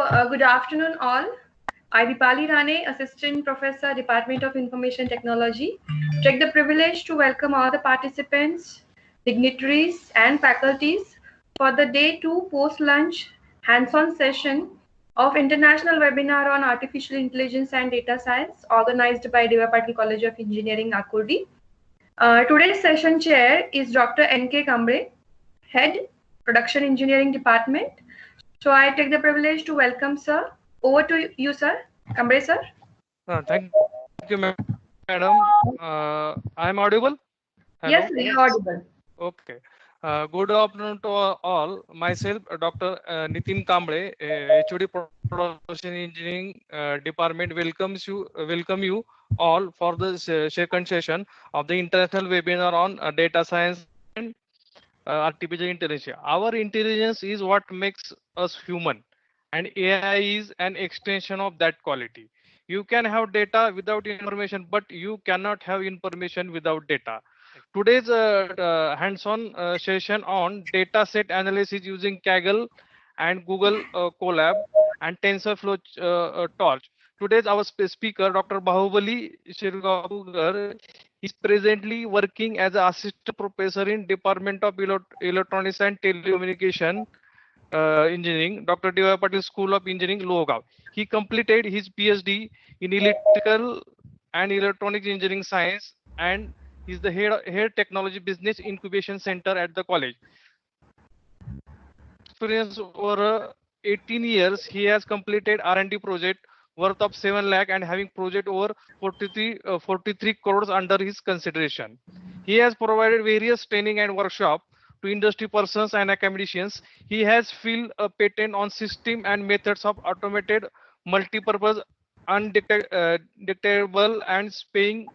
Good afternoon, all. I, Dipali Rane, Assistant Professor, Department of Information Technology, take the privilege to welcome all the participants, dignitaries, and faculties for the Day 2 post-lunch hands-on session of International Webinar on Artificial Intelligence and Data Science, organized by D.Y. Patil College of Engineering, Akurdi. Today's session chair is Dr. N.K. Kamble, Head, Production Engineering Department. So I take the privilege to welcome sir. Over to you, sir. Kamble, sir. Thank you, madam. I am audible? Hello? Yes, you are audible. Okay. Good afternoon to all. Myself, Dr. Nitin Kamble, HOD Production Engineering Department, welcome you all for the second session of the international webinar on data science and artificial intelligence. Our intelligence is what makes us human, and AI is an extension of that quality. You can have data without information, but you cannot have information without data. Today's hands-on session on data set analysis using Kaggle and Google Colab and TensorFlow Torch. Today's our speaker, Dr. Bahubali Shirgapugar, is presently working as an assistant professor in Department of Electronics and Telecommunication Engineering, Dr. D.Y. Patil School of Engineering, Lohgaon. He completed his PhD in Electrical and Electronics Engineering Science and is the head technology business incubation center at the college. Experience over 18 years, he has completed R&D project worth of 7 lakh and having project over 43 crores under his consideration. He has provided various training and workshop to industry persons and academicians. He has filed a patent on system and methods of automated multi-purpose undetectable and spaying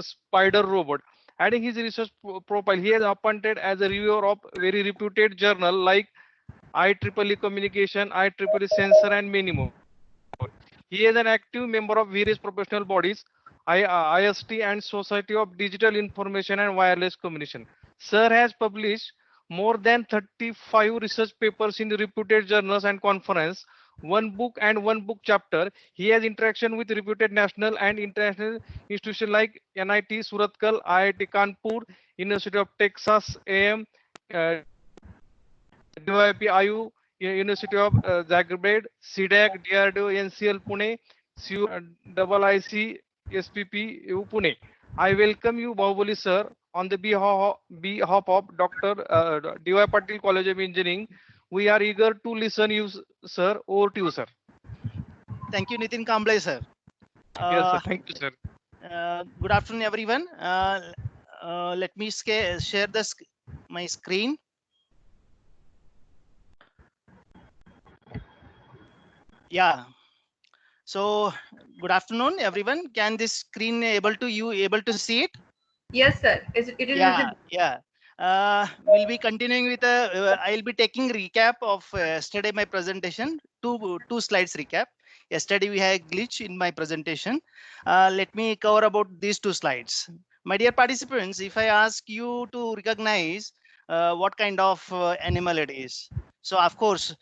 spider robot. Adding his research profile, he has appointed as a reviewer of very reputed journal like IEEE Communication, IEEE Sensor, and many more. He is an active member of various professional bodies, IST and Society of Digital Information and Wireless Communication. Sir has published more than 35 research papers in reputed journals and conference, one book and one book chapter. He has interaction with reputed national and international institutions like NIT Surathkal, IIT Kanpur, University of Texas AM, DYPIU, University of Zagreb, CDAC, DRDO, NCL Pune, CUIIC, SPP Pune. I welcome you, Bahubali sir, on the behalf of Dr. D.Y. Patil College of Engineering. We are eager to listen you, sir. Over to you, sir. Thank you, Nitin Kamble, sir. Yes, sir. Thank you, sir. Good afternoon, everyone. Let me share my screen. Yeah. So, good afternoon, everyone. Can this screen able to see it? Yes, sir. It is. Yeah. We'll be continuing with I'll be taking recap of yesterday my presentation. Two slides recap. Yesterday we had glitch in my presentation. Let me cover about these 2 slides. My dear participants, if I ask you to recognize what kind of animal it is. So of course,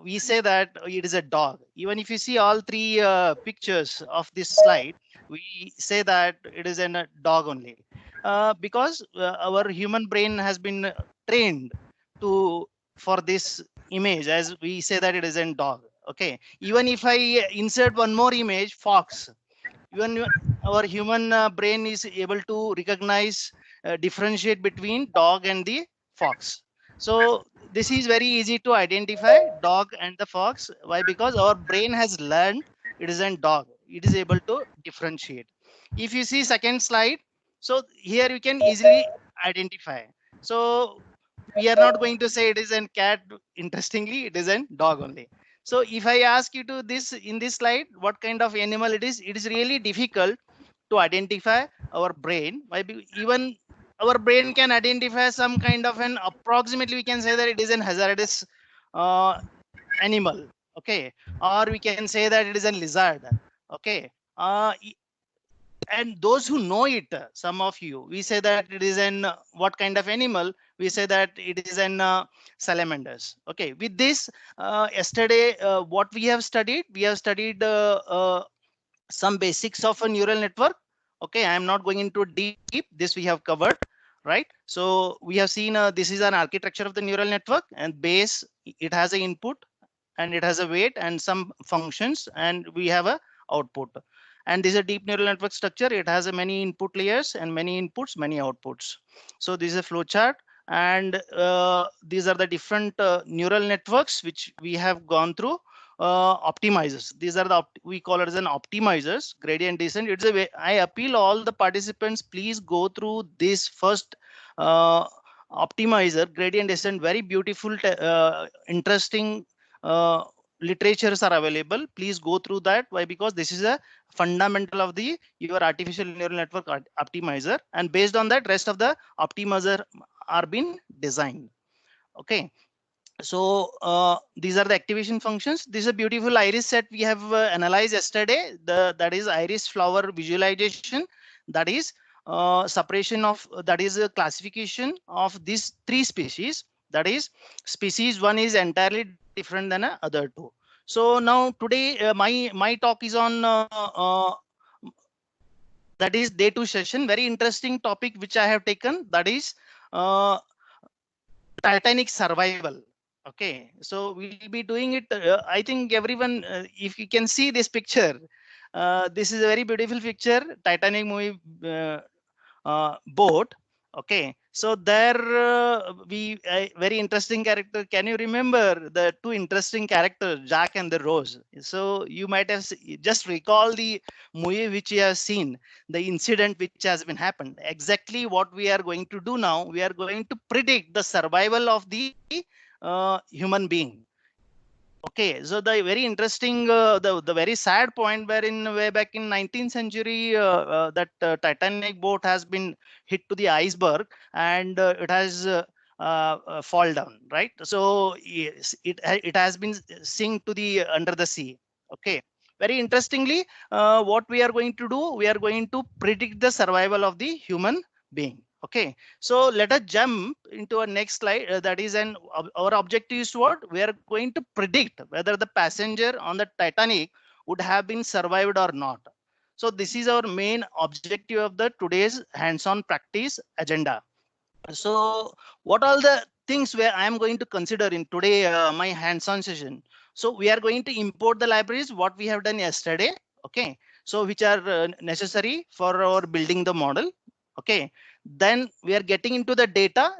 we say that it is a dog. Even if you see all 3 pictures of this slide, we say that it is a dog only. Because our human brain has been trained for this image, as we say that it is a dog. Okay, even if I insert one more image, fox, even our human brain is able to recognize, differentiate between dog and the fox. So this is very easy to identify dog and the fox. Why? Because our brain has learned it is a dog. It is able to differentiate. If you see second slide, so here you can easily identify. So we are not going to say it is a cat. Interestingly, it is a dog only. So if I ask you to this in this slide, what kind of animal it is really difficult to identify our brain. Even our brain can identify some kind of an approximately, we can say that it is an hazardous animal. Okay, or we can say that it is a lizard. Okay, and those who know it, some of you, we say that it is an what kind of animal, we say that it is an salamanders. Okay, with this, yesterday, what we have studied some basics of a neural network. Okay, I am not going into deep. This we have covered, right? So we have seen this is an architecture of the neural network, and base, it has an input and it has a weight and some functions, and we have a output. And this is a deep neural network structure. It has a many input layers and many inputs, many outputs. So this is a flow chart, and these are the different neural networks which we have gone through. Optimizers, these are the we call it as an optimizers, gradient descent. It's a way I appeal all the participants, please go through this first optimizer, gradient descent. Very beautiful, interesting literatures are available. Please go through that. Why? Because this is a fundamental of the your artificial neural network optimizer, and based on that, rest of the optimizer are being designed. Okay, so these are the activation functions. This is a beautiful iris set we have analyzed yesterday. That is iris flower visualization. That is separation of, that is a classification of these three species. That is, species one is entirely different than other two. So now today my talk is on that is day 2 session. Very interesting topic which I have taken. That is Titanic survival. Okay, so we'll be doing it. I think everyone, if you can see this picture, this is a very beautiful picture. Titanic movie boat. Okay, so there we very interesting character. Can you remember the two interesting characters, Jack and the Rose? So you might have just recall the movie which you have seen, the incident which has been happened. Exactly what we are going to do now. We are going to predict the survival of the human being. Okay, so the very interesting, the very sad point wherein way back in 19th century, that Titanic boat has been hit to the iceberg, and it has fall down, right? So yes, it has been sink to the under the sea. Okay, very interestingly, what we are going to do, we are going to predict the survival of the human being. Okay, so let us jump into our next slide. That is, our objective is what? We are going to predict whether the passenger on the Titanic would have been survived or not. So this is our main objective of the today's hands-on practice agenda. So what all the things where I am going to consider in today my hands-on session. So we are going to import the libraries what we have done yesterday. Okay, so which are necessary for our building the model. Okay, then we are getting into the data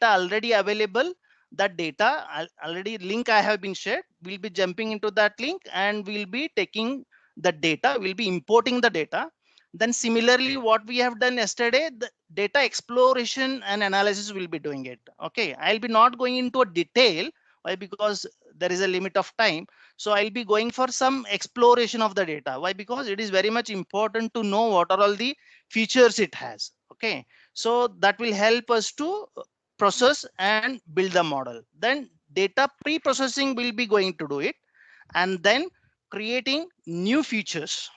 already available. That data already link I have been shared. We'll be jumping into that link and we'll be taking the data, we'll be importing the data. Then similarly, what we have done yesterday, the data exploration and analysis will be doing it. Okay, I'll be not going into a detail. Why? Because there is a limit of time. So I'll be going for some exploration of the data. Why? Because it is very much important to know what are all the features it has. Okay, so that will help us to process and build the model. Then data pre-processing will be going to do it, and then creating new features.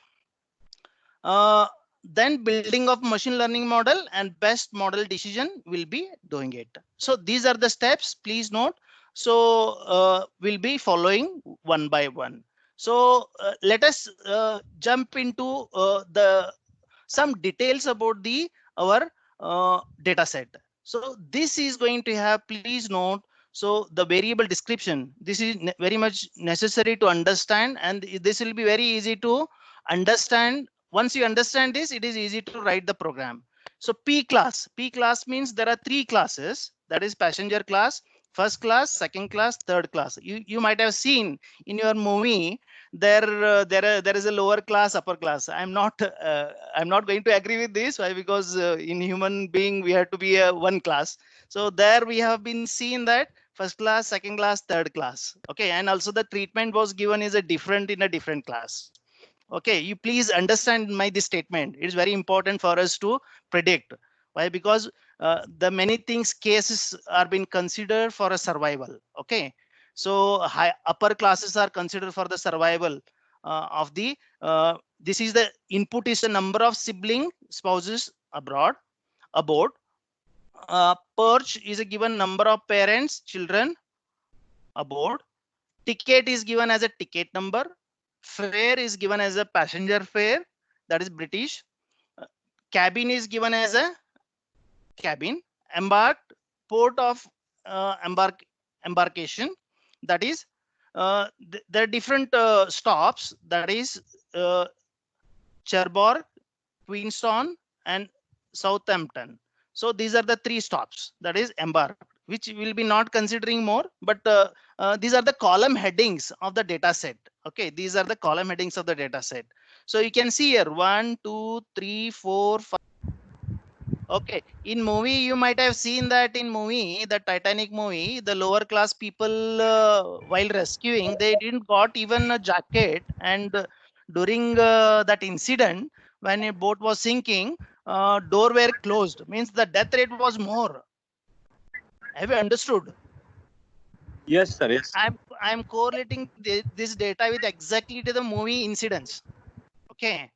Then building of machine learning model and best model decision will be doing it. So these are the steps, please note. So we'll be following one by one. So let us jump into the some details about the our data set. So this is going to have, please note, so the variable description, this is very much necessary to understand, and this will be very easy to understand. Once you understand this, it is easy to write the program. So P class means there are three classes, that is passenger class, first class, second class, third class. You might have seen in your movie there is a lower class, upper class. I'm not going to agree with this. Why? Because in human being we have to be one class. So there we have been seen that first class, second class, third class. Okay, and also the treatment was given is a different in a different class. Okay, you please understand this statement. It is very important for us to predict. Why? Because the many things cases are being considered for a survival. Okay, so upper classes are considered for the survival of the this is the input is the number of sibling spouses aboard. Perch is a given number of parents, children aboard. Ticket is given as a ticket number. Fare is given as a passenger fare, that is British. Cabin is given as a cabin. Embarked, port of embarkation, that is there are different stops, that is Cherbourg, Queenstown and Southampton. So these are the 3 stops, that is embarked, which will be not considering more, but these are the column headings of the data set. Okay, these are the column headings of the data set. So you can see here 1, 2, 3, 4, 5. Okay, in movie you might have seen that in movie, the Titanic movie, the lower class people while rescuing, they didn't got even a jacket, and during that incident when a boat was sinking, door were closed, means the death rate was more. Have you understood? Yes, sir. Yes. I'm correlating this data with exactly to the movie incidents. Okay,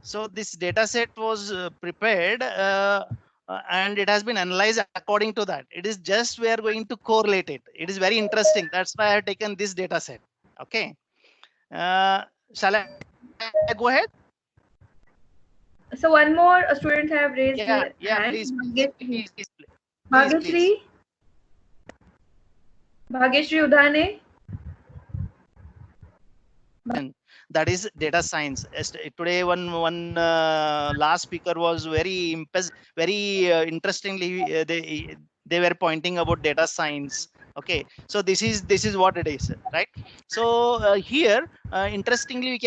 so this data set was prepared and it has been analyzed according to that. It is just we are going to correlate it. It is very interesting. That's why I have taken this data set. Okay, shall I go ahead? So one more student have raised Yeah, their hand. please, please. Bhagyashree. Bhagyashree Udane. That is data science. Today one last speaker was very interestingly they were pointing about data science. Okay, so this is what it is, right? So here interestingly you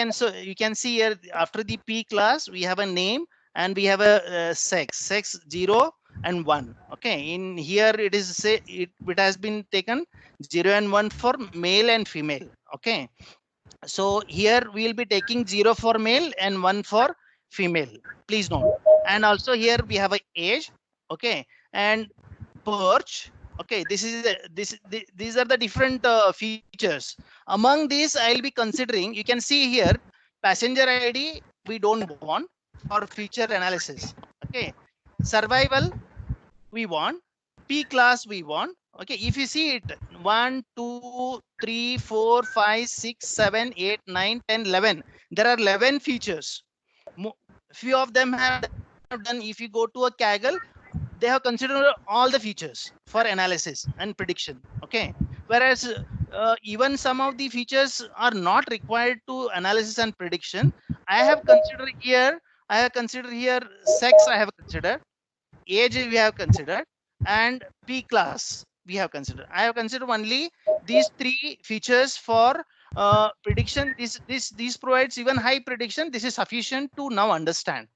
can see here after the P class we have a name and we have a sex 0 and 1. Okay, in here it is say it has been taken 0 and 1 for male and female. Okay, so here we will be taking 0 for male and 1 for female, please note. And also here we have a age. Okay, and perch. Okay, these are the different features. Among these I'll be considering, you can see here passenger ID we don't want for feature analysis. Okay, survival we want, P class we want. Okay, if you see it 1, 2, 3, 4, 5, 6, 7, 8, 9, 10, 11. There are 11 features. Few of them have done. If you go to a Kaggle, they have considered all the features for analysis and prediction. Okay, whereas even some of the features are not required to analysis and prediction. I have considered here. Sex I have considered, age we have considered, and P class we have considered. I have considered only these 3 features for prediction. This provides even high prediction. This is sufficient to now understand.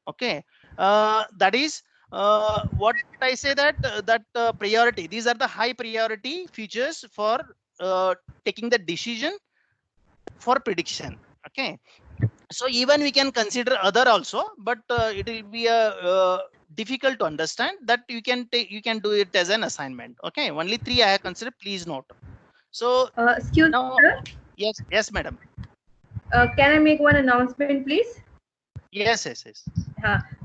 Okay, that is what I say that priority. These are the high priority features for taking the decision for prediction. Okay, so even we can consider other also, but it will be a difficult to understand. That you can do it as an assignment. Okay, only 3 I have considered, please note. So excuse me, sir. Yes madam. Can I make one announcement, please? Yes.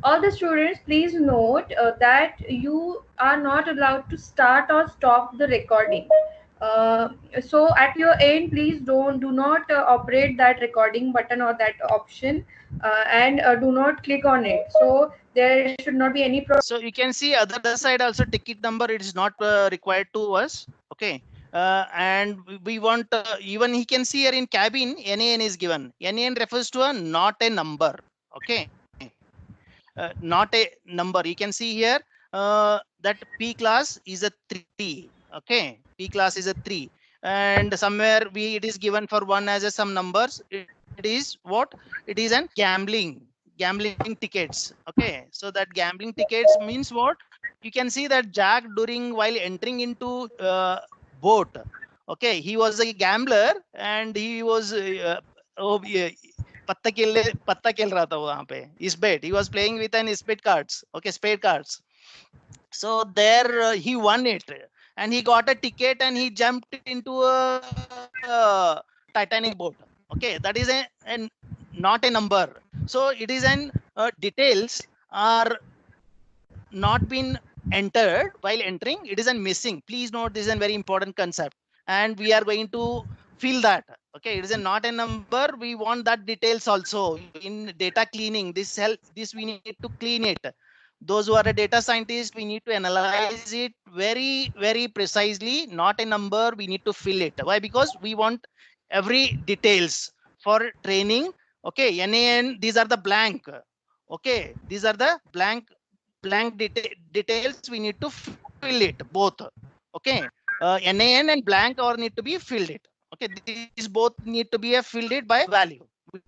All the students, please note that you are not allowed to start or stop the recording. So at your end, please do not operate that recording button or that option, and do not click on it. So there should not be any problem. So you can see other side also ticket number, it is not required to us. Okay, and we want even he can see here in cabin NaN is given. NaN refers to a not a number. Okay, not a number. You can see here that P class is a 3. Okay, P class is a 3, and somewhere it is given for 1 as some numbers. It is what? It is an gambling tickets. Okay, so that gambling tickets means what? You can see that Jack while entering into boat. Okay, he was a gambler and he was पत्ता खेल रहा था वहां पे, isbet. He was playing with an isbet cards. Okay, spade cards. So there he won it and he got a ticket and he jumped into a Titanic boat. Okay, that is not a number. So it is an details are not been entered while entering, it is a missing. Please note, this is a very important concept, and we are going to fill that. Okay, it is not a number. We want that details also in data cleaning. This we need to clean it. Those who are a data scientist, we need to analyze it very, very precisely, not a number. We need to fill it. Why? Because we want every details for training. Okay, NaN, these are the blank. Okay, these are the blank details. We need to fill it both. Okay, NaN and blank or need to be filled it. Okay, these both need to be filled it by value.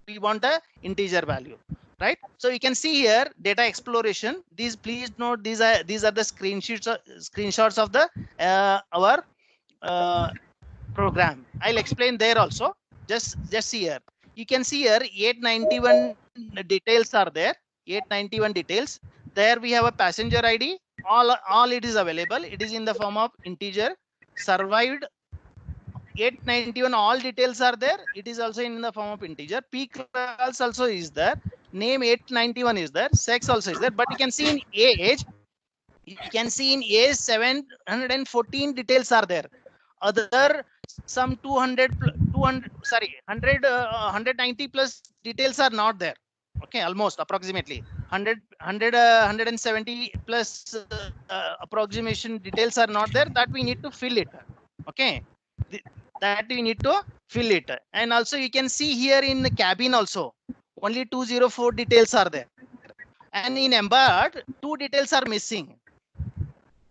We want the integer value, right? So you can see here data exploration. These, please note, these are the screenshots of the our program. I'll explain there also. Just see here. You can see here 891 details are there. 891 details. There we have a passenger ID. All it is available. It is in the form of integer. Survived 891, all details are there. It is also in the form of integer. P class also is there. Name 891 is there. Sex also is there. But you can see in age, 714 details are there. Other some 190 plus details are not there. Okay, almost approximately 170 plus approximation details are not there. That we need to fill it. Okay, that we need to fill it. And also you can see here in the cabin also only 204 details are there, and in Embark 2 details are missing.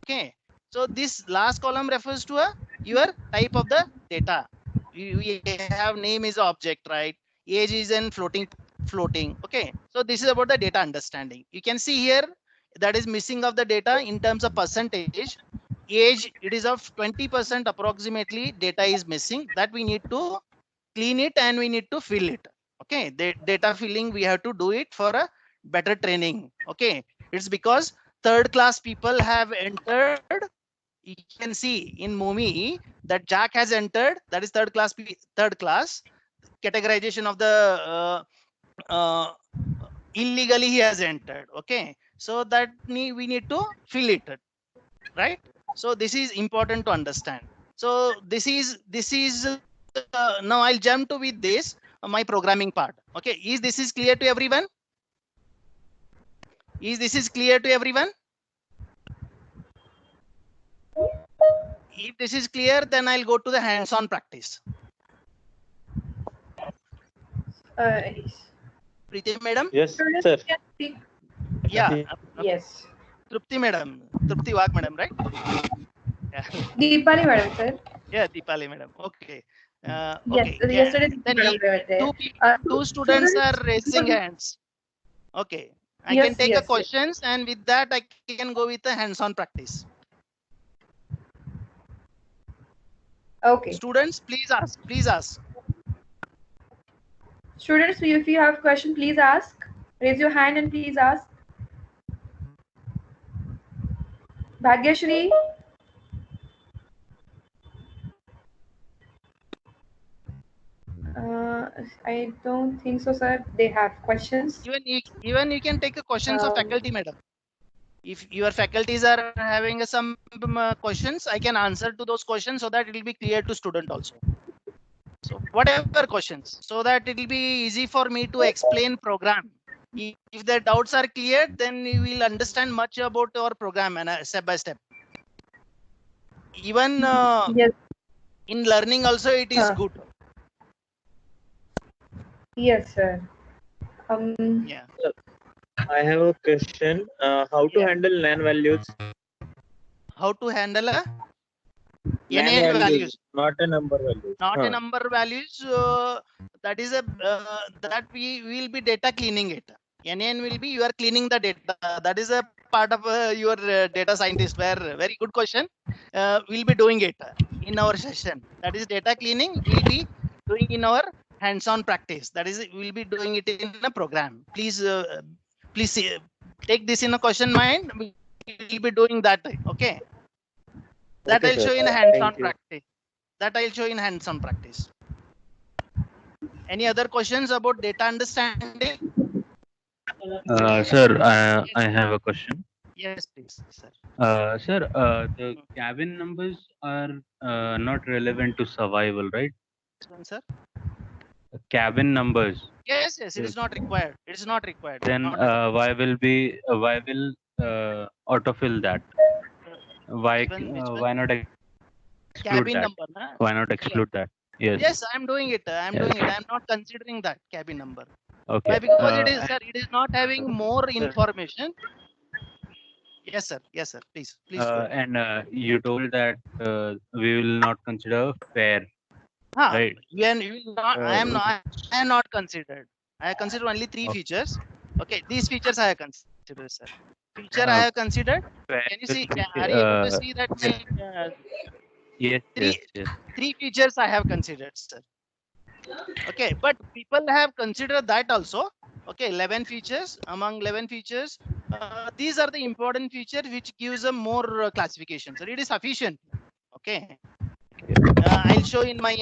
Okay, so this last column refers to your type of the data. We have name is object, right? Age is in floating. Okay, so this is about the data understanding. You can see here that is missing of the data in terms of percentage. Age, it is of 20% approximately. Data is missing, that we need to clean it and we need to fill it. Okay, the data filling we have to do it for a better training. Okay, it's because third class people have entered. You can see in MOMI that Jack has entered. That is third class categorization of the illegally he has entered. Okay, so that we need to fill it, right? So this is important to understand. So this is now I'll jump to with this my programming part. Okay, is this clear to everyone? Is this clear to everyone? If this is clear, then I'll go to the hands-on practice. Preeti madam? Yes, sir. Yeah. Yes. Trupti madam. Trupti Wag madam, right? Yeah. Deepali madam, sir. Yeah, Deepali madam. Okay. Yes. Okay. Yesterday, Then madam, we were there. two students are raising hands. Okay. I can take the questions, and with that I can go with the hands-on practice. Okay. Students, please ask. Please ask. Students, if you have question, please ask. Raise your hand and please ask. Bhagyashri. I don't think so, sir. They have questions. Even you can take the questions of faculty, madam. If your faculties are having some questions, I can answer to those questions so that it will be clear to student also. So whatever questions, so that it will be easy for me to explain program. If the doubts are clear, then you will understand much about our program and step by step. Even Yes. in learning also it is good. Yes, sir. Yeah. I have a question. How to handle NaN values? How to handle a NaN values, not a number value. not a number values. That is that we will be data cleaning it. NaN will be you are cleaning the data. That is a part of your data scientist. Where very good question. We'll be doing it in our session. That is data cleaning. We'll be doing in our hands-on practice. That is we'll be doing it in a program. Please take this in a question mind. We'll be doing that. Okay. That Okay, I'll show in a hands-on practice. That I'll show in hands-on practice. Any other questions about data understanding? Sir, I have a question. Yes, please, sir. Sir, the cabin numbers are not relevant to survival, right? Sir? Cabin numbers. Yes, yes, it is not required. It is not required. Then Not at all. why will autofill that? Which one? Why not exclude Cabin that? number, na? Why not Yeah. exclude that? Yes. Yes, I'm doing it. I'm Yes. doing it. I'm not considering that cabin number. Okay. Why? Because it is, And sir, it is not having more information. Yes, sir. Yes, sir. Please go ahead. you told that we will not consider fare, Huh, right? when you will not, Uh, I am not considered. I consider only three okay. features. Okay, these features I have considered, sir. Feature I have considered. Fare Can you will see? be, Are you able to see that my yes, yes, three yes. three features I have considered, sir? Okay, but people have considered that also. Okay, 11 features. Among 11 features, these are the important features which gives a more classification. So it is sufficient. Okay, I'll show in my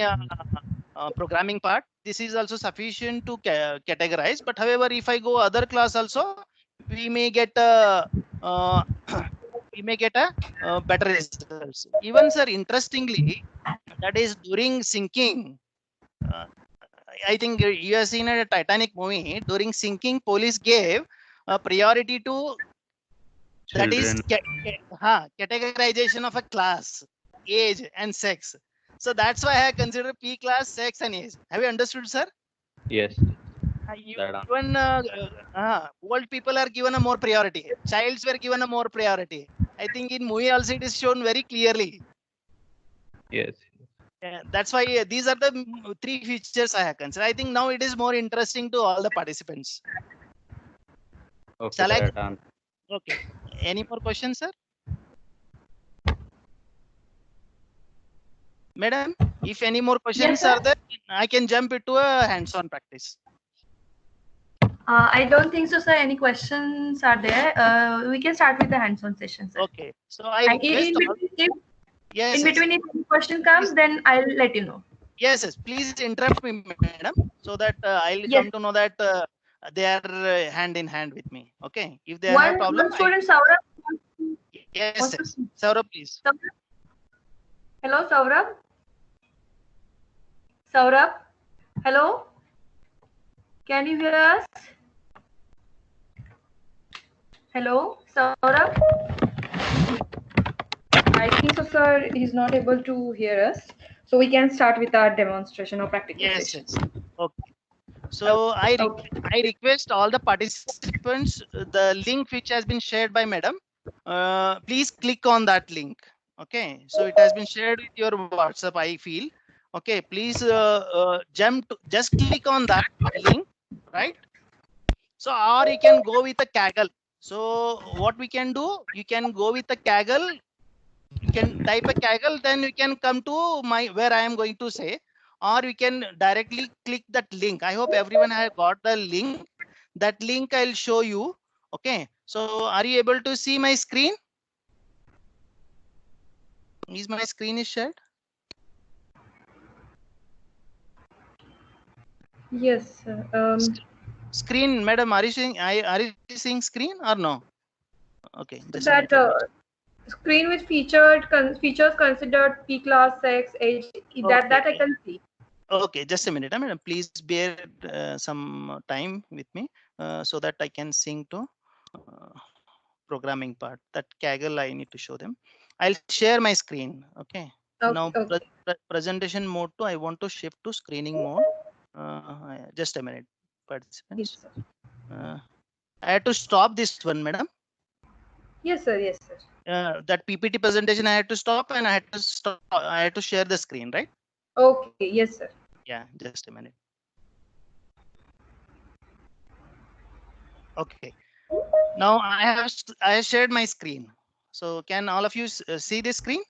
programming part. This is also sufficient to categorize. But however, if I go other class also, we may get a we may get a better results. Even sir, interestingly, that is during sinking. Uh, I think you have seen a Titanic movie. During sinking, police gave priority to that is Children. categorization of a class, age, and sex. So that's why I consider P class, sex, and age. Have you understood, sir? Yes. That Even old people are given a more priority. Childs were given a more priority. I think in movie also it is shown very clearly. yes. That's why these are the three features I have considered. I think now it is more interesting to all the participants. Okay. Shall I? That answer. Okay. Any more questions, sir? Madam, if any more questions sir. are there, I can jump into a hands-on practice. I don't think so, sir. Any questions are there? We can start with the hands-on session, sir. Okay. So I And request all. Yes. In between, if any question comes, then I'll let you know. Yes. Please interrupt me, madam, so that I'll Yes. come to know that they are hand in hand with me. Okay. If they One have problem, student, Saurabh. yes. Saurabh, please. Hello, Saurabh. Saurabh. Hello. Can you hear us? Hello, Saurabh. I think so, sir. He's not able to hear us. So we can start with our demonstration or practical session. Yes. Okay. So I request all the participants the link which has been shared by madam. Please click on that link. Okay. So it has been shared with your WhatsApp. I feel. Okay. Please just click on that link. Right. So or you can go with a Kaggle. So what we can do? You can go with a Kaggle. You can type a Kaggle. Then you can come to my where I am going to say, or you can directly click that link. I hope everyone has got the link. That link I'll show you. Okay. So are you able to see my screen? Is my screen is shared? Yes. Screen, madam, are you seeing screen or no? Okay. Just that screen with featured features considered P class, sex, age. That I can see. Okay, just a minute, madam. Please bear some time with me so that I can sync to programming part. That Kaggle I need to show them. I'll share my screen. Okay. Now presentation mode to I want to shift to screening mode. Just a minute, participants. Yes, I had to stop this one, madam. Yes, sir. Yes, sir. That PPT presentation I had to stop and I had to stop. I had to share the screen, right? Okay. Yes, sir. Yeah, just a minute. Okay. Now I have shared my screen. So can all of you see this screen?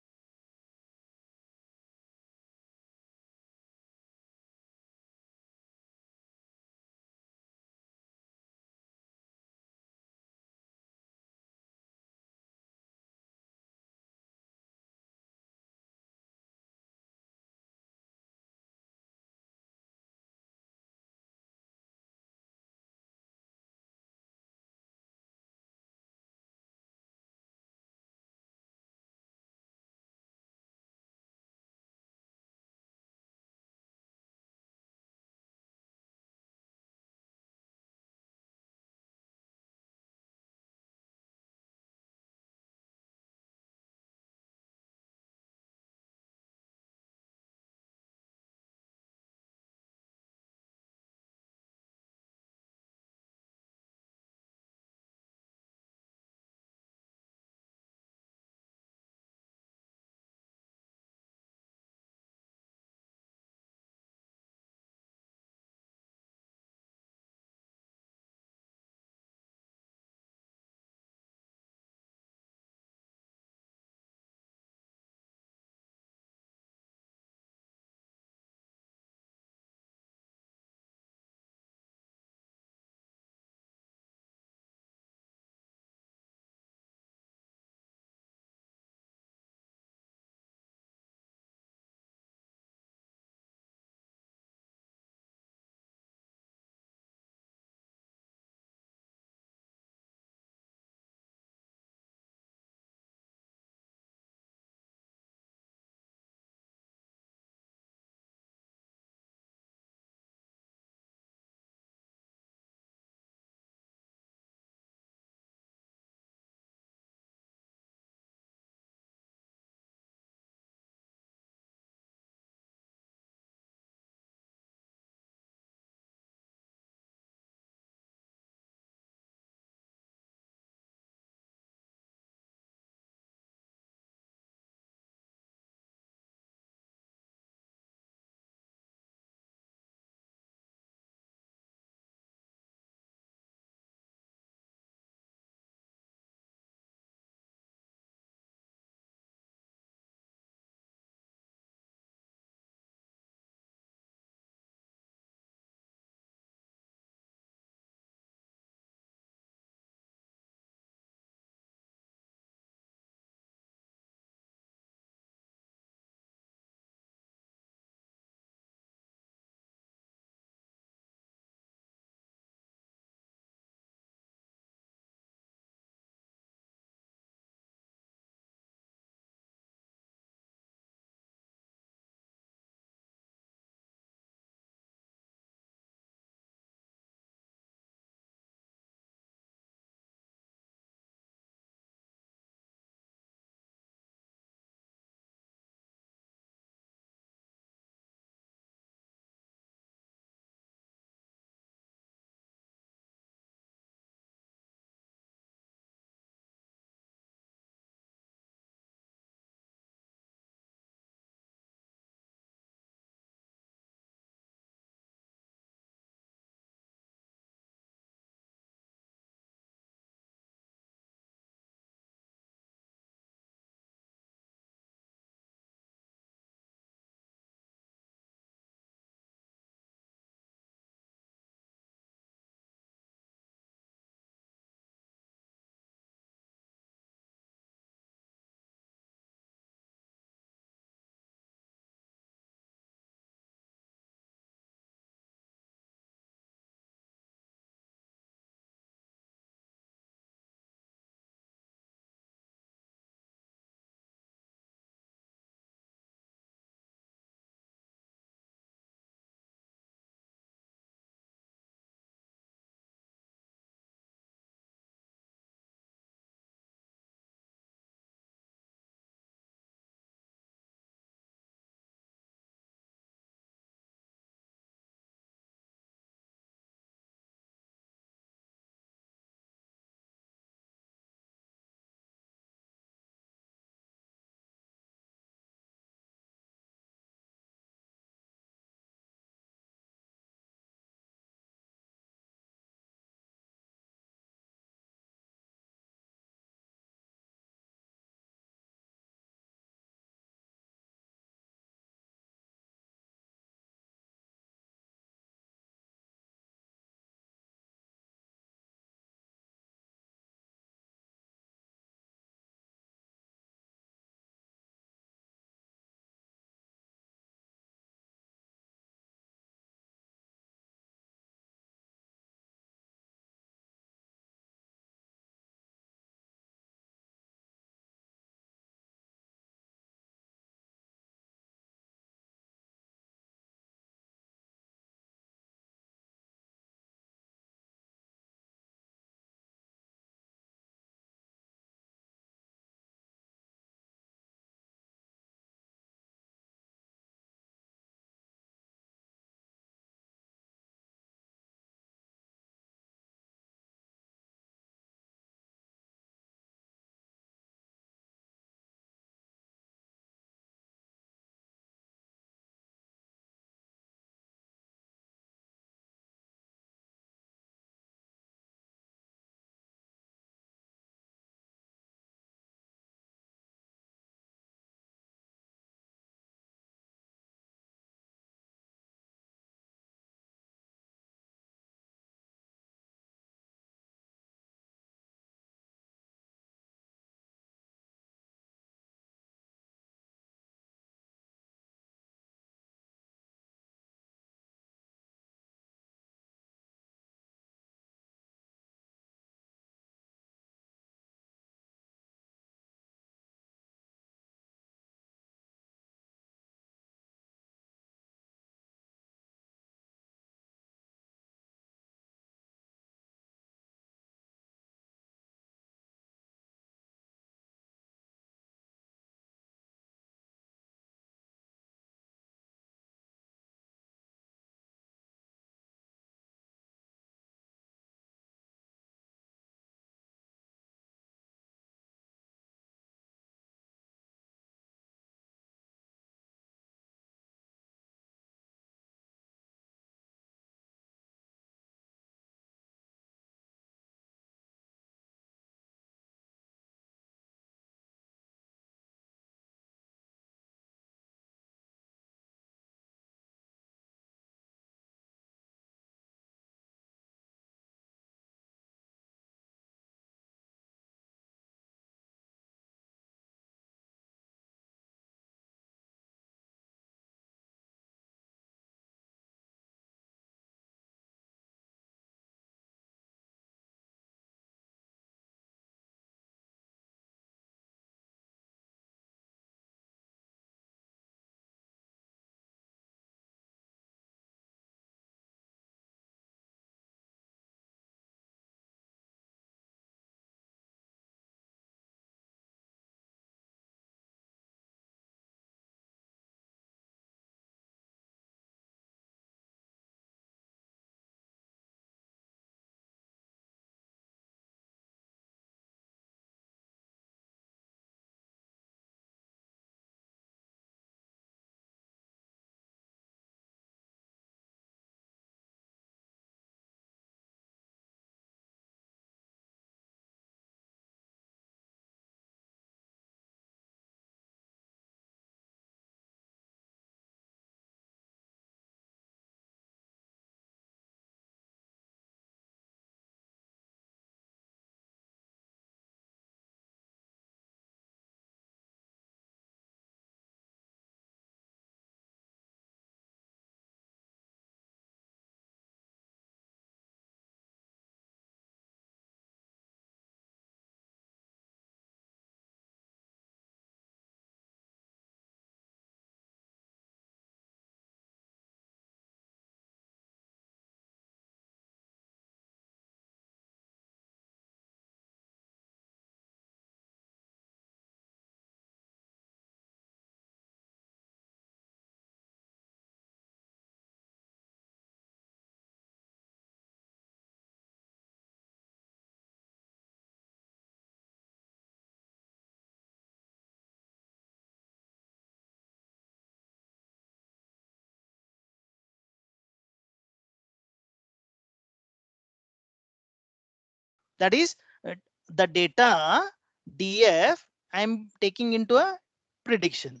That is the data df I'm taking into a prediction.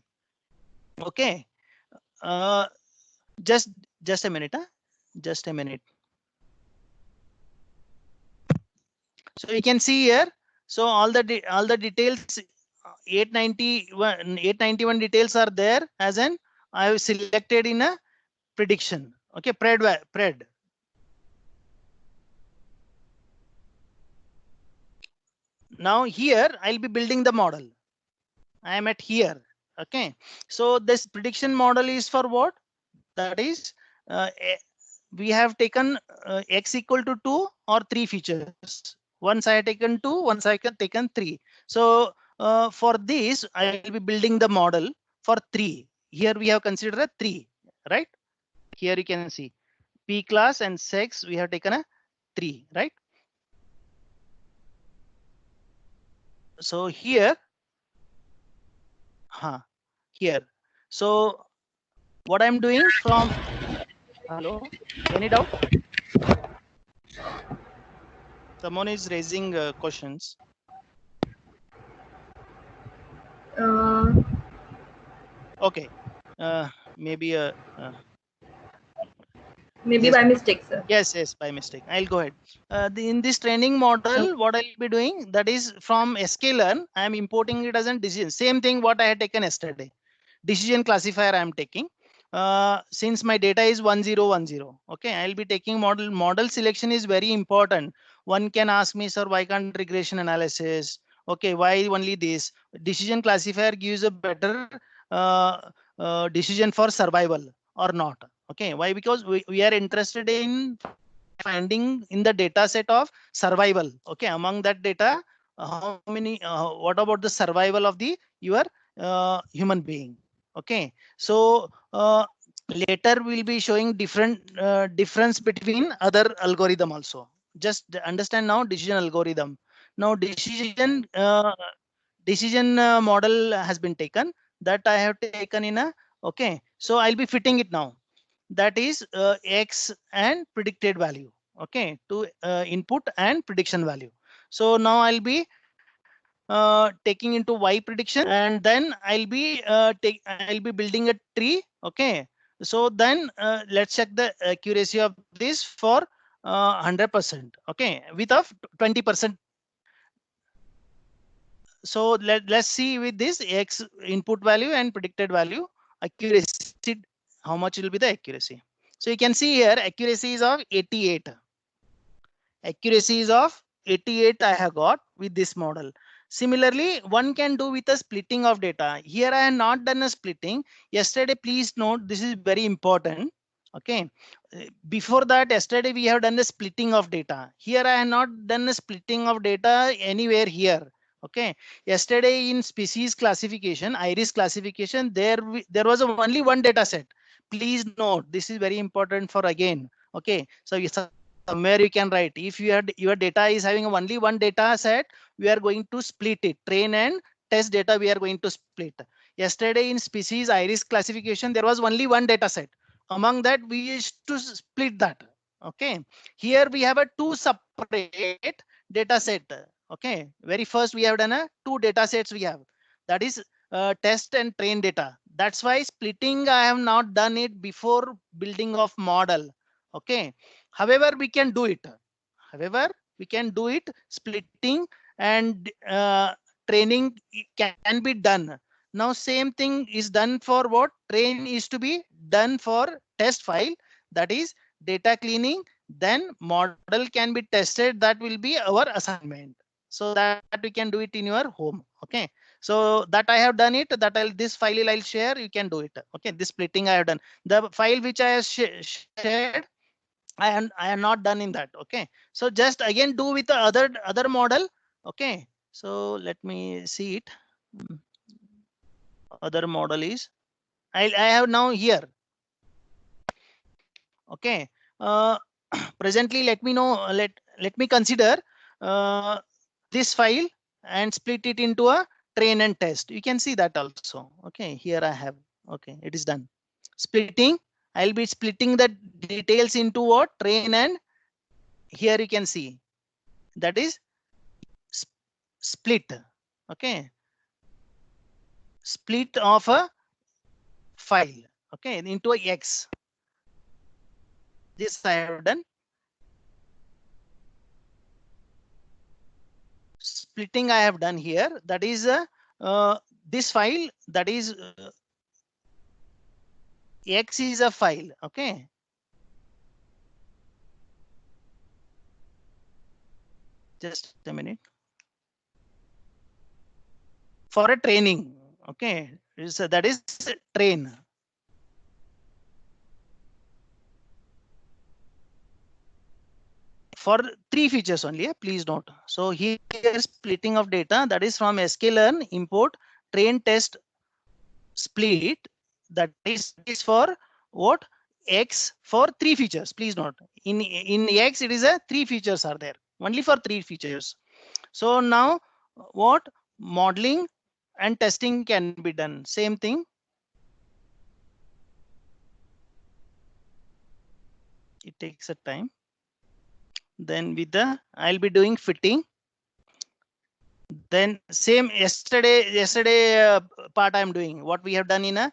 Okay, just a minute, just a minute. So you can see here. So all the details, 891 details are there as an I have selected in a prediction. Okay, pred. Now here I'll be building the model. I am at here. Okay, so this prediction model is for what? That is, we have taken x equal to 2 or 3 features. Once I have taken 2, once I can taken 3. So for this, I will be building the model for 3. Here we have considered a 3, right? Here you can see P class and sex. We have taken a 3, right? So here, here. So what I'm doing from, hello, any doubt? Someone is raising questions. Okay, maybe maybe yes. by mistake, sir. Yes, by mistake. I'll go ahead. In this training model, what I'll be doing, that is from sklearn, I am importing it as a decision. Same thing what I had taken yesterday. Decision classifier I am taking. Since my data is 1010. Okay, I'll be taking model. Model selection is very important. One can ask me, sir, why can't regression analysis? Okay, why only this? Decision classifier gives a better decision for survival or not. Okay, why? Because we are interested in finding in the data set of survival. Okay, among that data, how many? What about the survival of the your human being? Okay, so later we'll be showing different difference between other algorithm also. Just understand now decision algorithm. Now decision model has been taken, that I have taken in a, okay, so I'll be fitting it now. That is x and predicted value. Okay, to input and prediction value. So now I'll be taking into y prediction, and then I'll be building a tree. Okay, so then let's check the accuracy of this for 100%. Okay, with a 20%. So let's see with this x input value and predicted value accuracy, how much will be the accuracy. So you can see here accuracy is of 88. Accuracy is of 88 I have got with this model. Similarly, one can do with a splitting of data. Here I have not done a splitting. Yesterday, please note, this is very important. Okay, before that, yesterday we have done the splitting of data. Here I have not done a splitting of data anywhere here. Okay, yesterday in species classification, iris classification, there was only one data set. Please note, this is very important for again. Okay, so somewhere you can write, if your data is having only one data set, we are going to split it. Train and test data we are going to split. Yesterday in species iris classification, there was only one data set. Among that, we used to split that. Okay, here we have a two separate data set. Okay, very first we have done a two data sets we have, that is test and train data. That's why splitting I have not done it before building of model. Okay, however we can do it. Splitting and training can be done. Now same thing is done for what? Train is to be done for test file, that is data cleaning, then model can be tested. That will be our assignment, so that we can do it in your home. Okay, so that I have done it, that this file I'll share, you can do it. Okay, this splitting I have done. The file which I have shared, I am not done in that. Okay, so just again do with the other model. Okay, so let me see it. Other model is I have now here. Okay, presently let me know, let me consider this file and split it into a train and test. You can see that also. Okay, here I have. Okay, it is done. Splitting, I'll be splitting the details into what? Train and here you can see, that is split. Okay, split of a file, okay, into a X. This I have done. Splitting I have done here. That is this file, that is X is a file. Okay. Just a minute. For a training. Okay. So that is train. For 3 features only, please note. So here splitting of data, that is from sklearn import train test split, that is for what? X for 3 features. Please note, in X it is a 3 features are there, only for 3 features. So now what? Modeling and testing can be done. Same thing. It takes a time. Then with the I'll be doing fitting. Then same yesterday part I'm doing what we have done in a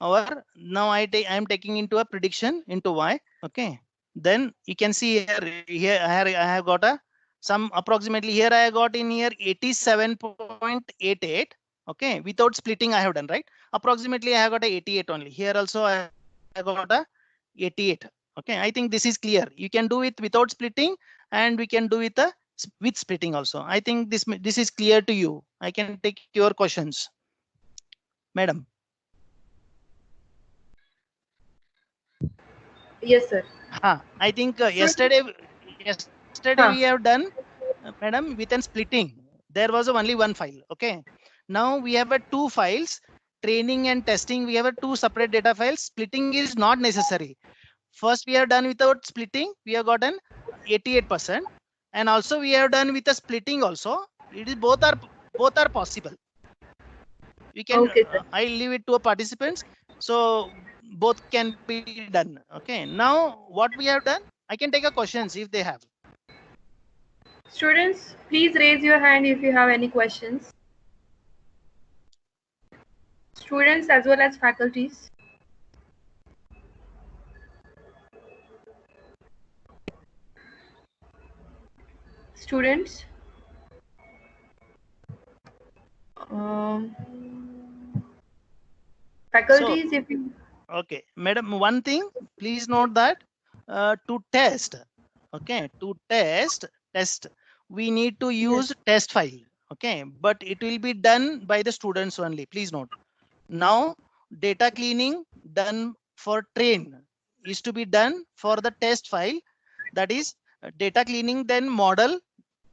our now I'm taking into a prediction into Y. Okay. Then you can see here I have got a some approximately here I got in here 87.88. Okay, without splitting I have done, right? Approximately I have got a 88 only. Here also I got a 88. Okay, I think this is clear. You can do it without splitting and we can do it with splitting also. I think this is clear to you. I can take your questions, madam. Yes, sir. I think yesterday we have done, madam, with an splitting. There was only one file. Okay. Now we have 2 files, training and testing. We have 2 separate data files. Splitting is not necessary. First, we have done without splitting. We have gotten 88%, and also we have done with a splitting also. It is both are possible. We can. Okay, I leave it to a participants. So both can be done. Okay. Now what we have done, I can take a questions if they have. Students, please raise your hand if you have any questions. Students as well as faculties. Students. Faculties, if you. Okay, madam, one thing, please note that to test, okay, to test, we need to use test file. Okay, but it will be done by the students only. Please note. Now, data cleaning done for train is to be done for the test file. That is data cleaning, then model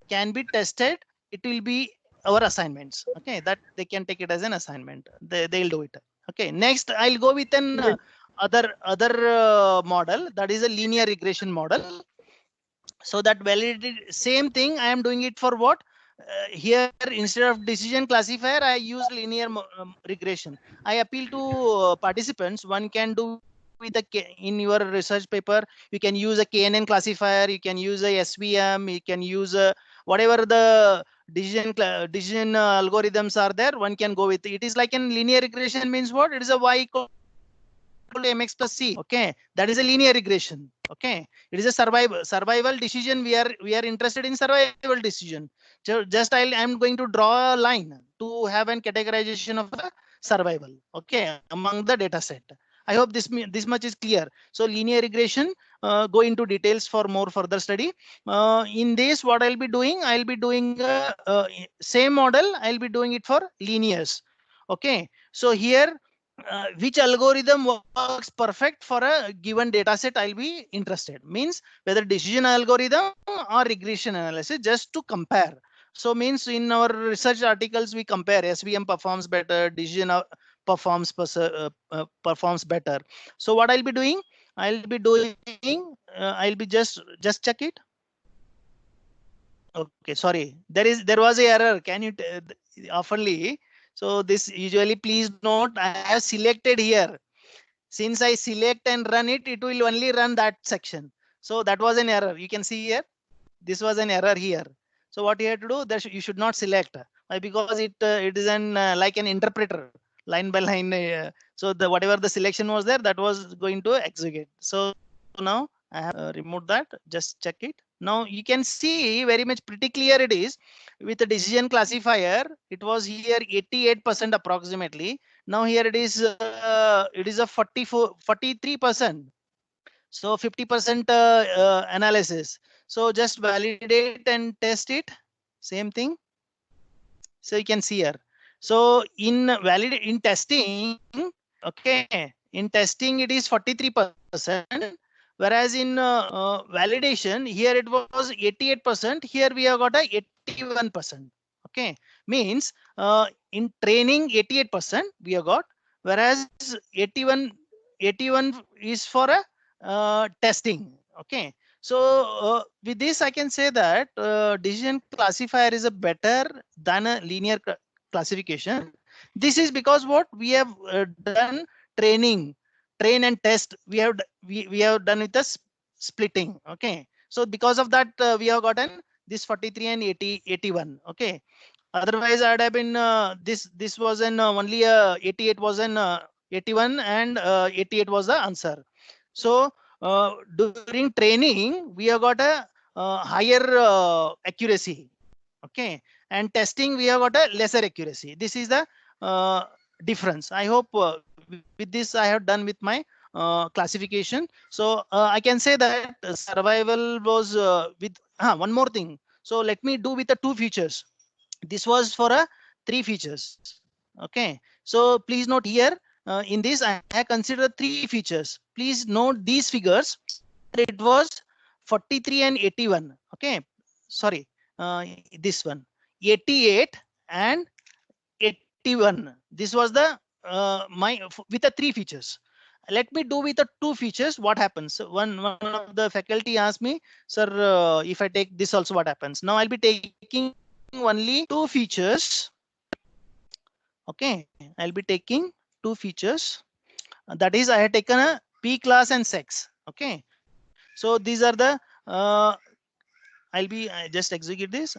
can be tested. It will be our assignments. Okay, that they can take it as an assignment. They'll do it. Okay, next I'll go with an other model, that is a linear regression model. So that validated same thing I am doing it for what? Here instead of decision classifier I use linear regression. I appeal to participants. One can do with in your research paper, you can use a KNN classifier, you can use a SVM, you can use whatever the decision algorithms are there, one can go with it. It is like in linear regression means what? It is a Y equal to mx plus c. Okay, that is a linear regression. Okay, it is a survival decision. We are interested in survival decision. So just I'm going to draw a line to have an categorization of survival. Okay, among the data set. I hope this much is clear. So linear regression, go into details for more further study. In this, what I'll be doing same model. I'll be doing it for linears. Okay, so here which algorithm works perfect for a given data set I'll be interested. Means whether decision algorithm or regression analysis, just to compare. So means in our research articles we compare SVM performs better, decision performs better. So what I'll be doing, I'll be just check it. Okay, sorry, there was a error. Can you oftenly? So this usually, please note, I have selected here. Since I select and run it, it will only run that section. So that was an error. You can see here, this was an error here. So what you have to do, that you should not select. Why? Because it is an like an interpreter, line by line. So the whatever the selection was there, that was going to execute. So now I have removed that. Just check it. Now you can see very much pretty clear it is with the decision classifier. It was here 88% approximately. Now here it is a 43%. So 50% analysis. So just validate and test it. Same thing. So you can see here. So in testing, okay, in testing it is 43%, whereas in validation here it was 88%. Here we have got a 81%. Okay, means in training 88% we have got, whereas 81 is for a testing. Okay, so with this I can say that decision classifier is a better than a linear classification. This is because what we have done train and test. We have done with the splitting. Okay, so because of that we have gotten this 43 and 81. Okay, otherwise I'd have been this was an only 88 was an 81 and 88 was the answer. So during training we have got a higher accuracy. Okay, and testing we have got a lesser accuracy. This is the difference. I hope with this I have done with my classification. So I can say that survival was with one more thing. So let me do with the 2 features. This was for a 3 features. Okay, so please note here in this I have considered 3 features. Please note these figures. It was 43 and 81. Okay, sorry, this one 88 and 81. This was the with the 3 features. Let me do with the 2 features. What happens? One of the faculty asked me, sir, if I take this also, what happens? Now I'll be taking only 2 features. Okay, I'll be taking 2 features. That is, I have taken a P class and sex. Okay, so these are the I just execute this.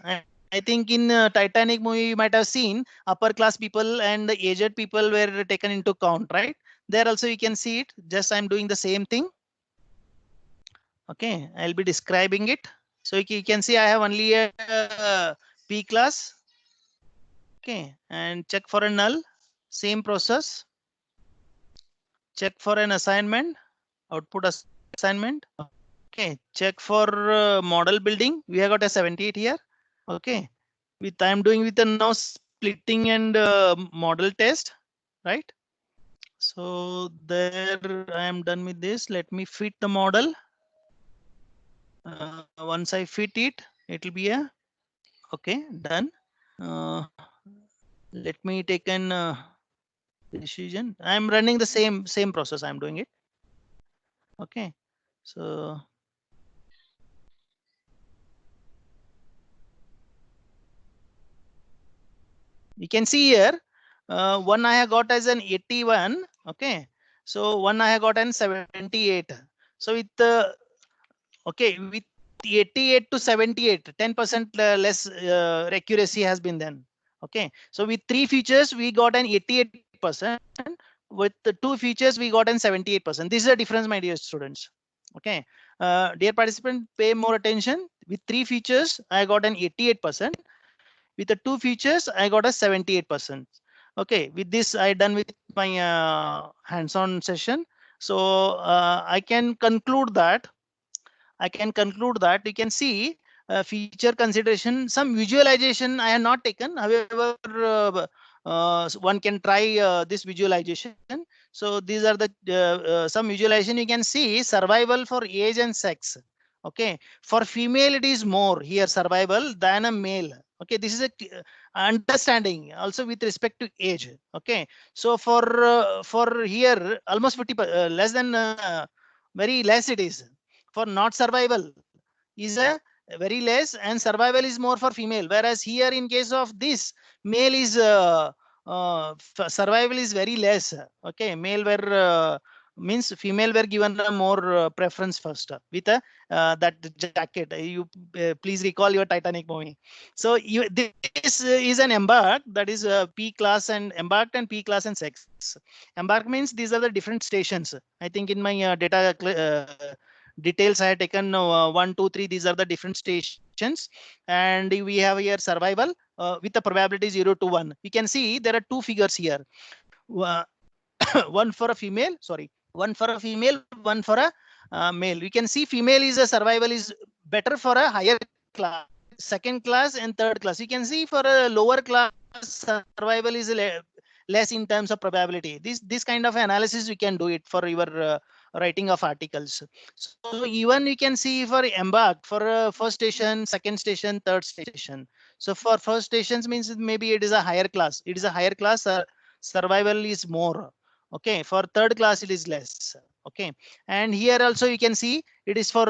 I think in Titanic movie you might have seen upper class people and the aged people were taken into account, right? There also you can see it. Just I'm doing the same thing. Okay, I'll be describing it. So you can see I have only a P class. Okay, and check for a null. Same process. Check for an assignment. Output assignment. Okay, check for model building. We have got a 78 here. Okay, with I'm doing with the now splitting and model test, right? So there I am done with this. Let me fit the model. Once I fit it, it will be a okay, done. Let me take an decision. I'm running the same process. I'm doing it. Okay, so you can see here one I have got as an 81. Okay, so one I have got an 78. So with okay, with 88 to 78, 10% less accuracy has been done. Okay, so with 3 features we got an 88%. With the 2 features we got an 78%. This is a difference, my dear students. Okay, dear participant, pay more attention. With 3 features I got an 88%. With the 2 features I got a 78%. Okay, with this I done with my hands-on session. So I can conclude that you can see feature consideration, some visualization I have not taken. However, one can try this visualization. So these are the some visualization. You can see survival for age and sex. Okay, for female it is more here survival than a male. Okay, this is a understanding also with respect to age. Okay, so for here almost 50 less than very less it is. For not survival is a very less, and survival is more for female, whereas here in case of this male is survival is very less. Okay, male were means female were given a more preference first with a that jacket. You please recall your Titanic movie. So this is an embark, that is P class and embarked and P class and sex. Embark means these are the different stations. I think in my data details I had taken 1, 2, 3. These are the different stations, and we have here survival with the probability 0 to 1. You can see there are two figures here. One for a female, sorry, one for a female, one for a male. You can see female is a survival is better for a higher class, second class and third class. You can see for a lower class survival is less in terms of probability. This kind of analysis you can do it for your writing of articles. So even you can see for embark for first station, second station, third station. So for first stations means maybe it is a higher class. It is a higher class. Survival is more. Okay, for third class it is less. Okay, and here also you can see it is for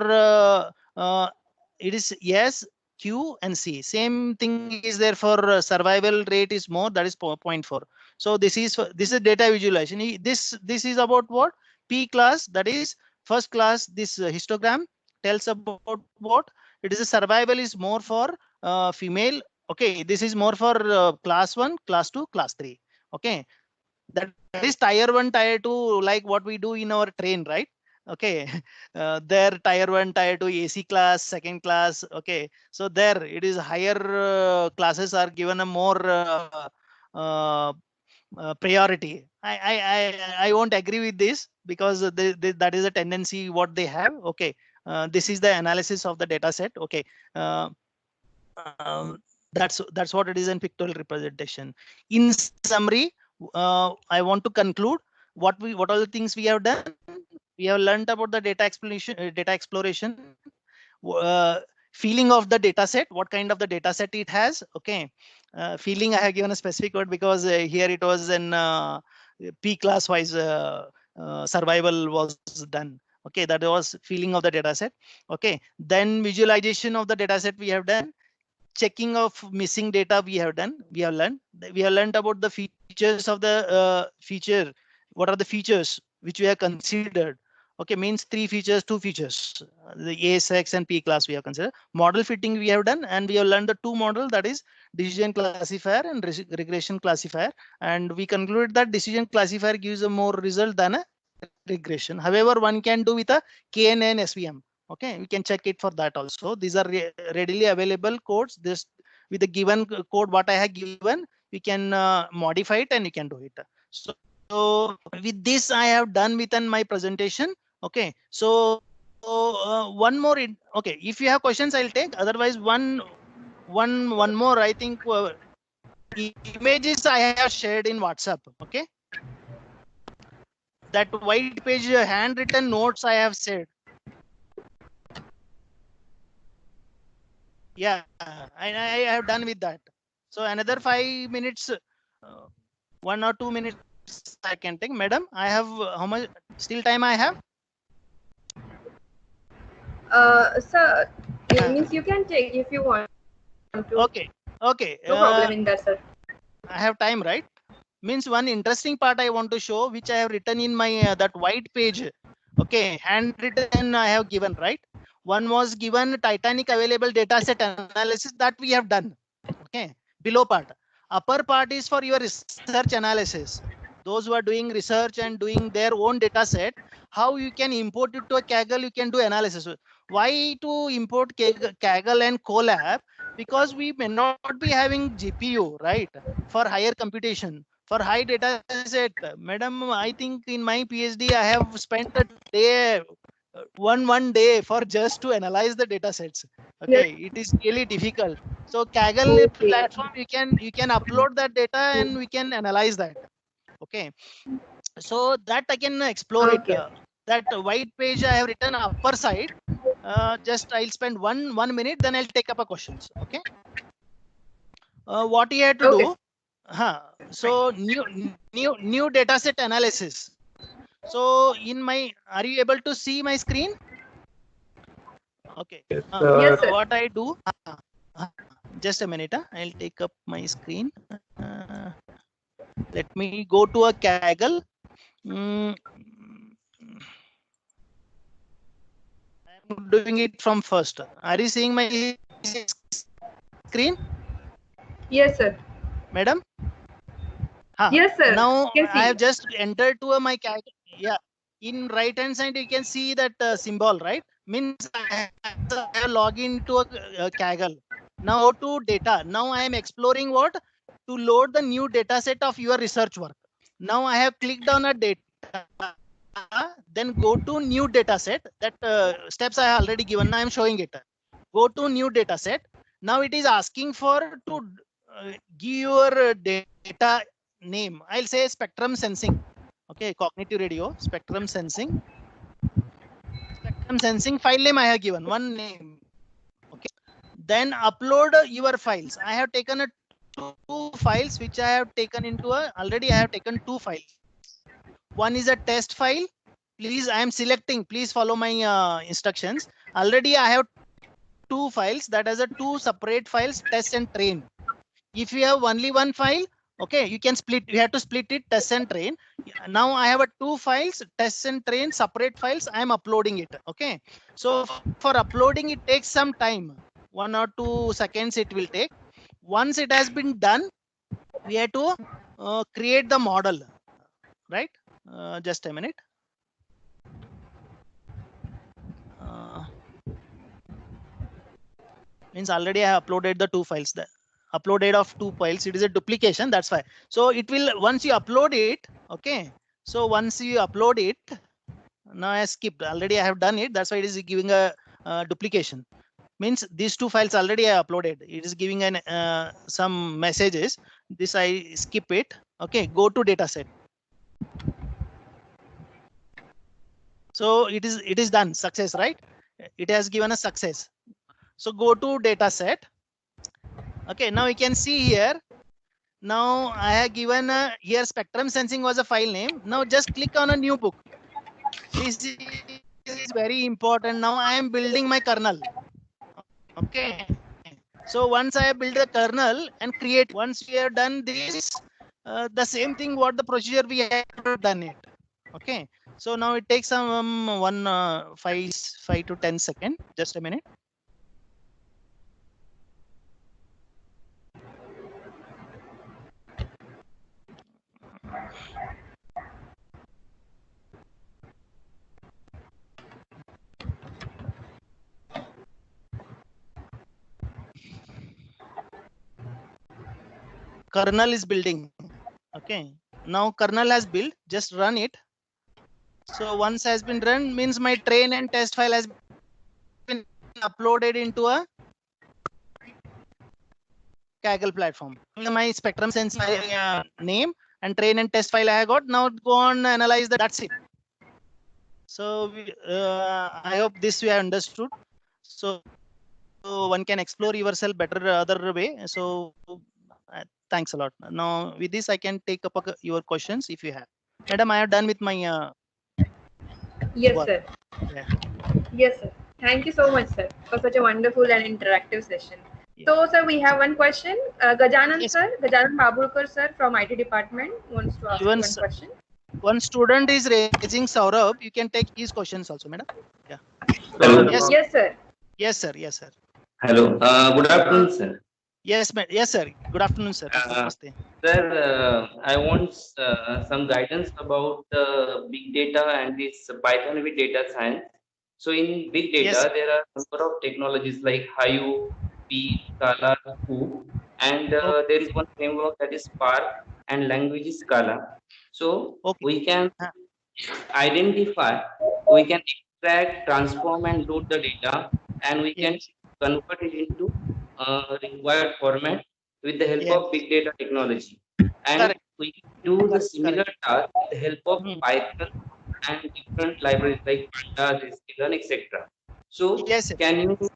it is S, Q and C. Same thing is there for survival rate is more, that is 0.4. So this is data visualization. This is about what? P class, that is first class. This histogram tells about what? It is a survival is more for female. Okay, this is more for class 1, class 2, class 3. Okay, that is tier 1, tier 2, like what we do in our train, right? Okay, there tier 1, tier 2, AC class, second class. Okay, so there it is higher classes are given a more priority. I won't agree with this because that is a tendency what they have. Okay, this is the analysis of the data set. Okay, that's what it is in pictorial representation. In summary, I want to conclude what are the things we have done. We have learned about the data exploration, feeling of the data set, what kind of the data set it has. Okay, feeling I have given a specific word because here it was in P class wise survival was done. Okay, that was feeling of the data set. Okay, then visualization of the data set we have done. Checking of missing data we have done. We have learned about the features of the feature. What are the features which we have considered? Okay, means 3 features, 2 features. The A, sex and P class we have considered. Model fitting we have done, and we have learned the 2 model, that is decision classifier and regression classifier. And we concluded that decision classifier gives a more result than a regression. However, one can do with a KNN SVM. Okay, we can check it for that also. These are readily available codes. This with the given code what I have given, we can modify it and you can do it. So with this I have done within my presentation. Okay, so one more. Okay, if you have questions I'll take. Otherwise one more. I think images I have shared in WhatsApp. Okay, that white page handwritten notes I have said. Yeah, I have done with that. So another 5 minutes, 1 or 2 minutes I can take. Madam, I have how much still time I have? Sir, it means you can take if you want to. Okay. Okay. No problem in that, sir. I have time, right? Means one interesting part I want to show, which I have written in my that white page. Okay, handwritten I have given, right? One was given Titanic available data set analysis that we have done. Okay, below part. Upper part is for your research analysis. Those who are doing research and doing their own data set, how you can import it to a Kaggle, you can do analysis. Why to import Kaggle and Colab? Because we may not be having GPU, right? For higher computation, for high data set. Madam, I think in my PhD, I have spent a day, one day for just to analyze the data sets. Okay, yes. It is really difficult. So Kaggle platform, you can upload that data and we can analyze that. Okay, so that I can explore it. That white page I have written upper side. Just I'll spend one minute, then I'll take up a questions. Okay. What you have to do? So new data set analysis. So in my, are you able to see my screen? Okay. Yes, what I do? Just a minute. I'll take up my screen. Let me go to a Kaggle. doing it from first. Are you seeing my screen, Yes, sir. madam? Yes, sir. Now Can I have see. just entered to my yeah. In right hand side, you can see that symbol, right? Means I have login to a Kaggle. Now go to data. Now I am exploring what? To load the new data set of your research work. Now I have clicked on a data, then go to new data set. That steps I have already given. Now I am showing it. Go to new data set. Now it is asking for to give your data name. I'll say spectrum sensing. Okay, cognitive radio, spectrum sensing. Spectrum sensing file name I have given one name. Okay, then upload your files. I have taken a two files which I have taken into a already. I have taken two files. One is a test file. Please, I am selecting. Please follow my instructions. Already I have two files, that is a two separate files, test and train. If you have only one file, okay, you can split. You have to split it, test and train. Now I have a two files, test and train, separate files. I am uploading it. Okay, so for uploading it takes some time, 1 or 2 seconds it will take. Once it has been done, we have to create the model, right? Just a minute. Means already I have uploaded the two files. The uploaded of two files, it is a duplication, that's why. So it will, once you upload it, okay, so once you upload it, now I skipped, already I have done it, that's why it is giving a duplication. Means these two files already I uploaded, it is giving an some messages. This I skip it. Okay, go to data set. So it is done, success, right? It has given a success. So go to data set. Okay, now you can see here. Now I have given here spectrum sensing was a file name. Now just click on a new book. This is very important. Now I am building my kernel. Okay. So once I build the kernel and create, once we have done this, the same thing what the procedure we have done it. Okay. So now it takes some 5 to 10 seconds. Just a minute. Kernel is building. Okay. Now kernel has built. Just run it. So once has been run means my train and test file has been uploaded into a Kaggle platform. My spectrum sense name and train and test file I got. Now go on analyze that. That's it. So I hope this you have understood. So one can explore yourself better other way. So thanks a lot. Now with this I can take up your questions if you have. Madam, I have done with my Yes, work. sir. Yeah. Yes, sir. Thank you so much, sir, for such a wonderful and interactive session. Yeah. So, sir, we have one question. Gajanan, Yes. sir, Gajanan Babulkar, sir, from IT department wants to ask you Even one question. one student is raising Saurabh. You can take his questions also, madam. Yeah. Hello. Yes. Yes, sir. Yes, sir. Yes, sir. Hello. Good afternoon, sir. Yes, yes, sir. Good afternoon, sir. Sir, I want some guidance about big data and this Python with data science. So in big data, Yes. there are a number of technologies like Hayu, P, Scala, Foo, and there is one framework that is Spark and language is Scala. So we can identify, we can extract, transform, and load the data, and we can convert it into required format with the help of big data technology. And we can do the similar task with the help of Python and different libraries like Pandas, sklearn, etc. So can you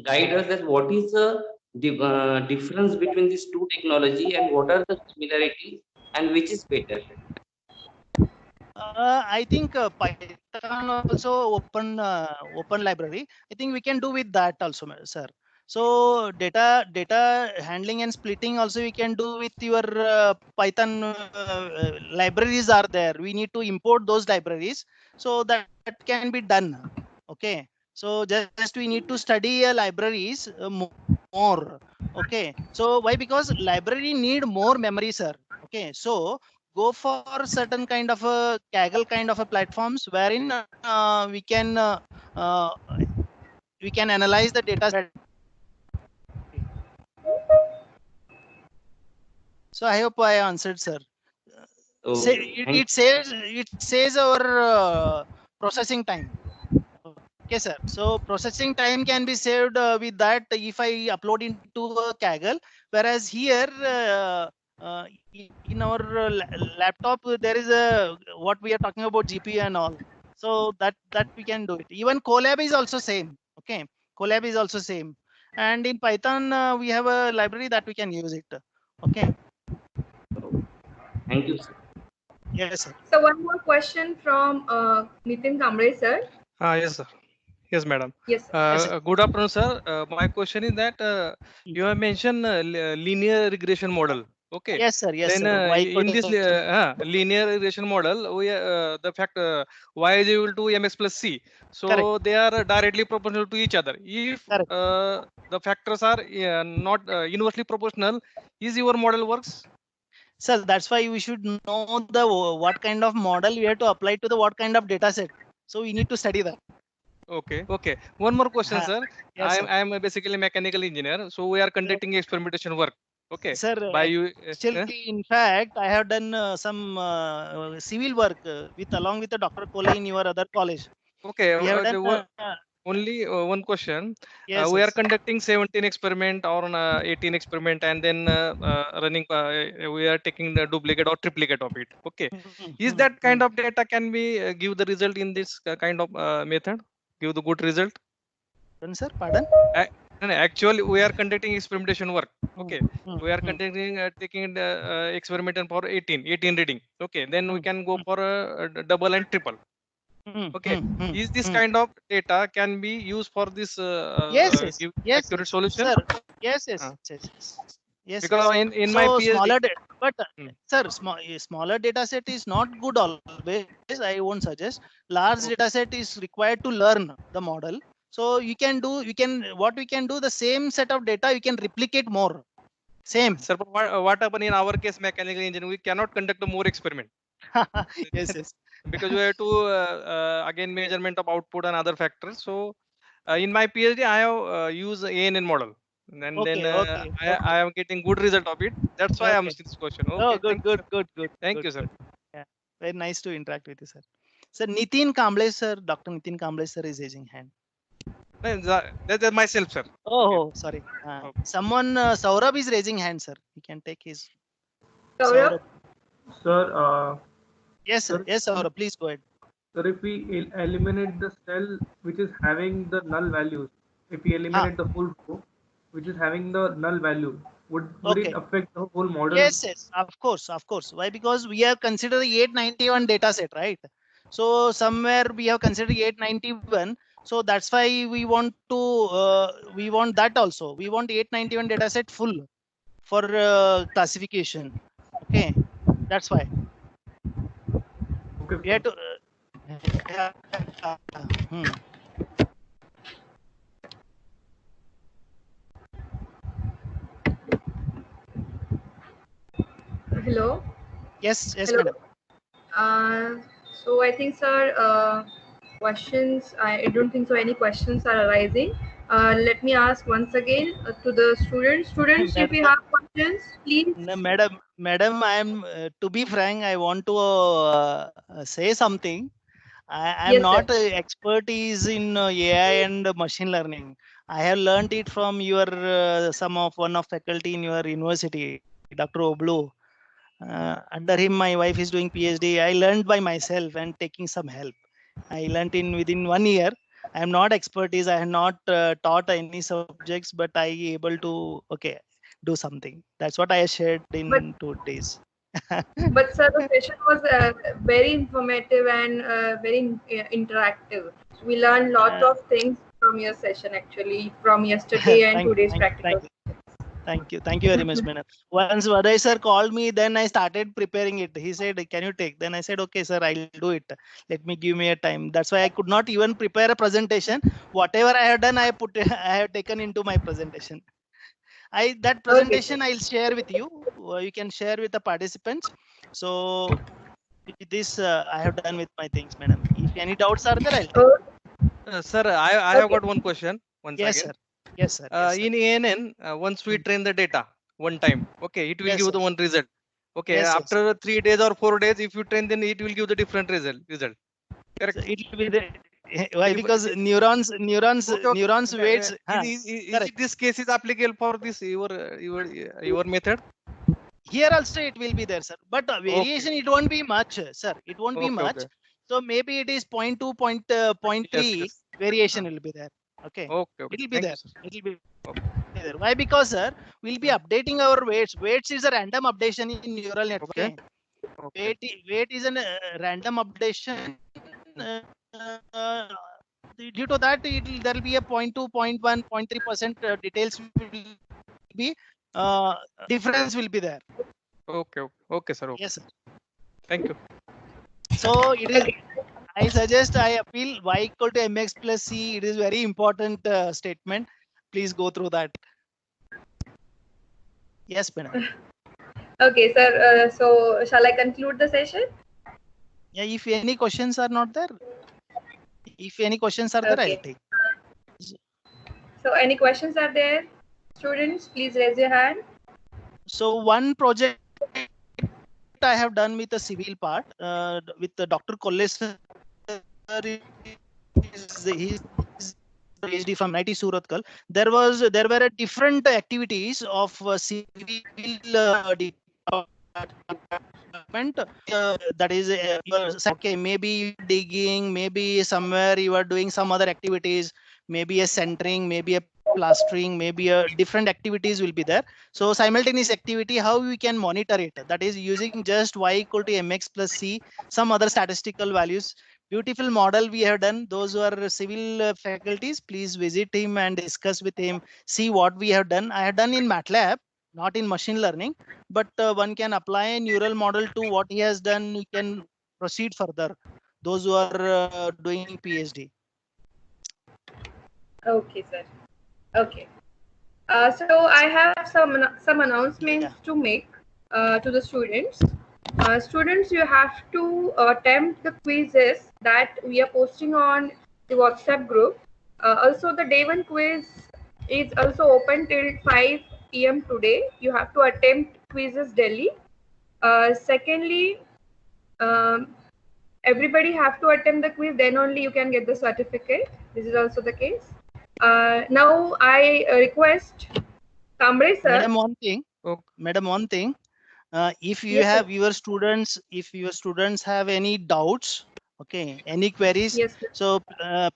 guide us that what is the difference between these two technology and what are the similarities and which is better? I think Python also open library. I think we can do with that also, sir. So data handling and splitting also we can do with your Python libraries are there. We need to import those libraries, so that can be done. Okay. So just we need to study libraries more. Okay. So why? Because library need more memory, sir. Okay. So go for certain kind of a Kaggle kind of a platforms wherein uh, we can analyze the data set. So I hope I answered, sir. It says our processing time. Okay, sir. So processing time can be saved with that if I upload into a Kaggle, whereas here in our laptop there is a what we are talking about GPU and all. So that we can do it. Even Colab is also same. Okay, Colab is also same. And in Python we have a library that we can use it. Okay. Thank you, sir. Yes, sir. So one more question from Nitin Kamble, sir. Yes, sir. Yes, madam. Yes. Good afternoon, sir. My question is that you have mentioned linear regression model. Okay. Yes, sir. Yes, Then sir. in this linear regression model, we the fact y is equal to mx plus c. So Correct. they are directly proportional to each other. If the factors are not inversely proportional, is your model works? Sir, that's why we should know the what kind of model we have to apply to the what kind of data set. So we need to study that. Okay. Okay. One more question, sir. Yes, I am basically a mechanical engineer. So we are conducting experimentation work. Okay. Sir, By you. actually, in fact, I have done some civil work with along with the Dr. Kohli in your other college. Okay. We have done, only one question. Yes, We are yes. conducting 17 experiment or 18 experiment, and then running. We are taking the duplicate or triplicate of it. Okay. Is that kind of data can be give the result in this kind of method? Give the good result? Sir, pardon? Actually, we are conducting experimentation work. Okay. We are conducting taking the experimentation for 18 reading. Okay. Then we can go for a double and triple. Okay. Is this kind of data can be used for this yes, accurate solution? Sir. Yes. Yes. Because in my PhD, smaller but sir, smaller data set is not good always. I won't suggest. Large data set is required to learn the model. So what we can do the same set of data, you can replicate more. Same. Sir, what happened in our case, mechanical engineering, we cannot conduct more experiment. Yes. Because we have to again measurement of output and other factors. So in my PhD, I have used ANN model. And then I am getting good result of it. That's why I'm asking this question. Okay, good. Thank you, sir. Yeah, very nice to interact with you, sir. Sir, Nitin Kamble, sir, Dr. Nitin Kamble, sir, is raising hand. That's myself, sir. Oh, sorry. Someone, Saurabh is raising hand, sir. He can take his. Saurabh? Sir, yes, sir. Yes, Saurabh, please go ahead. Sir, if we eliminate the cell which is having the null values, if we eliminate the full row which is having the null value, would it affect the whole model? Yes, of course. Why? Because we have considered the 891 data set, right? So somewhere we have considered 891. So that's why we want to we want that also. We want 891 data set full for classification. Okay, that's why. Okay. We have to. Hello. Yes, Hello. madam. So I think, sir, questions. I don't think so. Any questions are arising. Let me ask once again to the students. Students, if you have questions, please. No, madam, I am to be frank. I want to say something. I am not expertise in AI and machine learning. I have learned it from your one of faculty in your university, Dr. Oblu. Under him, my wife is doing PhD. I learned by myself and taking some help. I learned within 1 year. I am not expertise. I have not taught any subjects, but I able to do something. That's what I shared in 2 days. But sir, the session was very informative and very interactive. We learned lots of things from your session, actually, from yesterday and today's practical. Thank you very much, madam. Once Vaday sir called me, then I started preparing it. He said, "Can you take?" Then I said, "Okay, sir, I'll do it. Give me a time." That's why I could not even prepare a presentation. Whatever I have done, I have taken into my presentation. That presentation Okay, I'll share with you. You can share with the participants. So with this, I have done with my things, madam. If any doubts are there, I'll take. Sir, I have got one question once Yes, again. sir. Yes, sir. Yes, sir. In ANN, once we train the data one time, okay, it will Yes, give sir. the one result. Okay, Yes, yes. after 3 days or 4 days, if you train, then it will give the different result. So Correct? it will be the why? If, Because neurons okay, okay. weights. Is Correct. it this case is applicable for this your method? Here also it will be there, sir. But variation it won't be much, sir. It won't be Okay, much. okay. So maybe it is 0.2, 0.3 Yes, yes. variation will be there. Okay. Okay, okay. It will be Thank there. you, sir. It will be Okay. there. Why? Because sir, we'll be updating our weights. Weights is a random updation in neural net. Okay. Okay. Weight is a random updation. Uh, Due to that, there will be a 0.2, 0.1, 0.3% details will be difference will be there. Okay, okay. Okay, sir. Okay. Yes, sir. Thank you. So it is. I suggest, I appeal y equal to mx plus c. It is very important statement. Please go through that. Yes, madam. Okay, sir. So shall I conclude the session? Yeah. If any questions are not there, there, I'll take. So any questions are there? Students, please raise your hand. So one project I have done with the civil part with the Dr. Kolles. He's PhD from IIT Surathkal. There were different activities of civil department. That is, okay, maybe digging, maybe somewhere you are doing some other activities, maybe a centering, maybe a plastering, maybe a different activities will be there. So simultaneous activity, how we can monitor it? That is using just y equal to mx plus c, some other statistical values. Beautiful model we have done. Those who are civil faculties, please visit him and discuss with him. See what we have done. I have done in MATLAB, not in machine learning, but one can apply a neural model to what he has done. You can proceed further. Those who are doing PhD. Okay, sir. Okay. So I have some announcements to make to the students. Students, you have to attempt the quizzes that we are posting on the WhatsApp group. Also, the day one quiz is also open till 5 p.m. today. You have to attempt quizzes daily. Secondly, everybody have to attempt the quiz, then only you can get the certificate. This is also the case. Now I request Kamble sir. Madam, one thing. Madam, one thing. If you have your students, if your students have any doubts, okay, any queries, so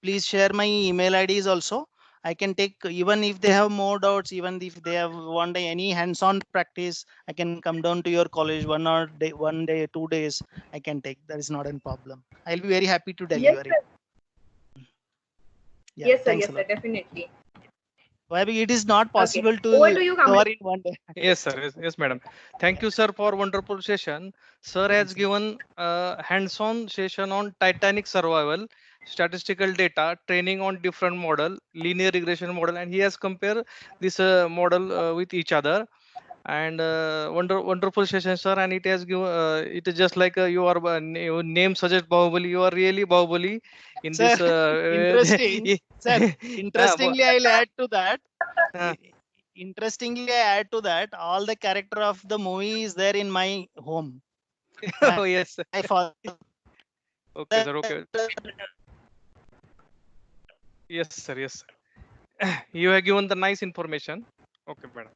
please share my email IDs also. I can take, even if they have more doubts, even if they have one day any hands-on practice, I can come down to your college 1 day, 2 days. I can take. That is not a problem. I'll be very happy to deliver it. Yeah, yes, sir, definitely. Why? Because it is not possible to cover in 1 day. Yes, sir. Yes, madam. Thank you, sir, for wonderful session. Sir has given a hands-on session on Titanic survival, statistical data, training on different model, linear regression model, and he has compared this model with each other. And wonderful session, sir. And it has given it is just like your name suggests Bahubali. You are really Bahubali in sir, this. Interesting. Sir, interestingly, I'll add to that. Interestingly, I add to that, all the character of the movie is there in my home. Oh yes. My father. Okay, sir. Okay. Yes, sir. Yes, sir. You have given the nice information. Okay, madam.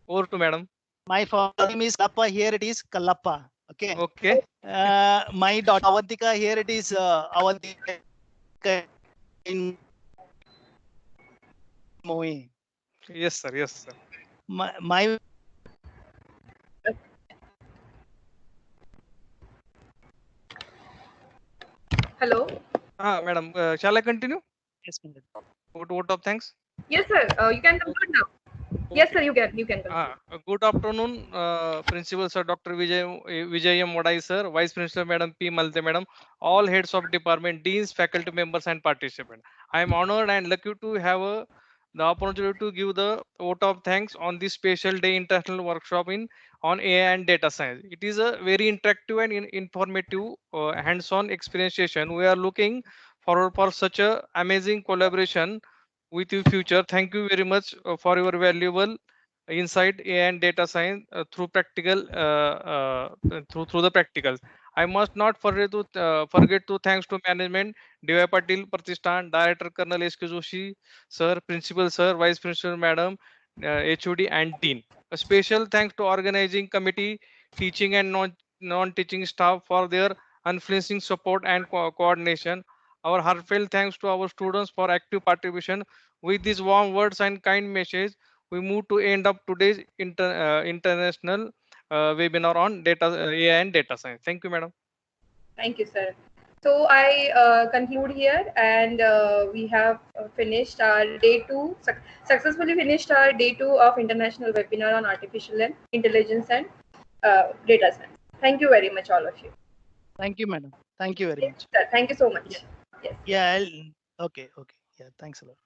Over to madam. My father name is Kallappa. Here it is Kallappa. Okay. Okay. My daughter Avantika. Here it is Avantika in movie. Yes, sir. Yes, sir. My Hello. Madam, shall I continue? Yes, madam. Vote of thanks. Yes, sir. You can conclude now. Yes, sir, you can conclude. Good afternoon, Principal Sir Dr. Vijayam Wadai Sir, Vice Principal Madam P. Malte Madam, all heads of department, deans, faculty members, and participants. I am honored and lucky to have the opportunity to give the vote of thanks on this special day international workshop on AI and data science. It is a very interactive and informative hands-on experience session. We are looking forward for such a amazing collaboration with you future. Thank you very much for your valuable insight AI and data science through practical through the practicals. I must not forget to thanks to management, D.Y. Patil Pratishthan, Director Colonel S.K. Joshi, Sir, Principal Sir, Vice Principal Madam, HOD and Dean. A special thanks to organizing committee, teaching and non-teaching staff for their unflinching support and coordination. Our heartfelt thanks to our students for active participation. With these warm words and kind message, we move to end up today's international webinar on data AI and data science. Thank you, madam. Thank you, sir. So I conclude here, and we have finished our day 2, successfully finished our day 2 of international webinar on artificial intelligence and data science. Thank you very much, all of you. Thank you, madam. Thank you very much. Sir, thank you so much. Yeah. Okay. Yeah. Thanks a lot.